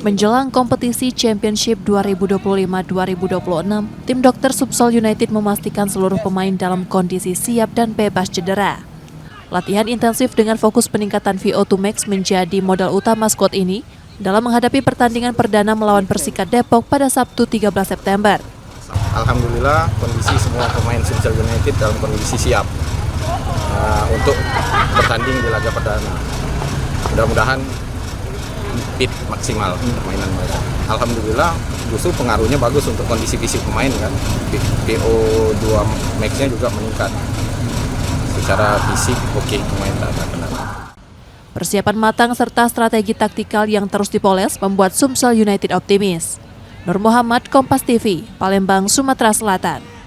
Menjelang kompetisi Championship 2025-2026, tim dokter Subsol United memastikan seluruh pemain dalam kondisi siap dan bebas cedera. Latihan intensif dengan fokus peningkatan VO2 max menjadi modal utama skuad ini dalam menghadapi pertandingan perdana melawan Persikat Depok pada Sabtu 13 September. Alhamdulillah kondisi semua pemain Subsol United dalam kondisi siap untuk bertanding di laga perdana. Mudah-mudahan fit maksimal permainan mereka. Alhamdulillah justru pengaruhnya bagus untuk kondisi fisik pemain kan. VO2 max-nya juga meningkat. Secara fisik oke, pemain tak ada kendala. Persiapan matang serta strategi taktikal yang terus dipoles membuat Subsol United optimis. Nur Muhammad, Kompas TV, Palembang, Sumatera Selatan.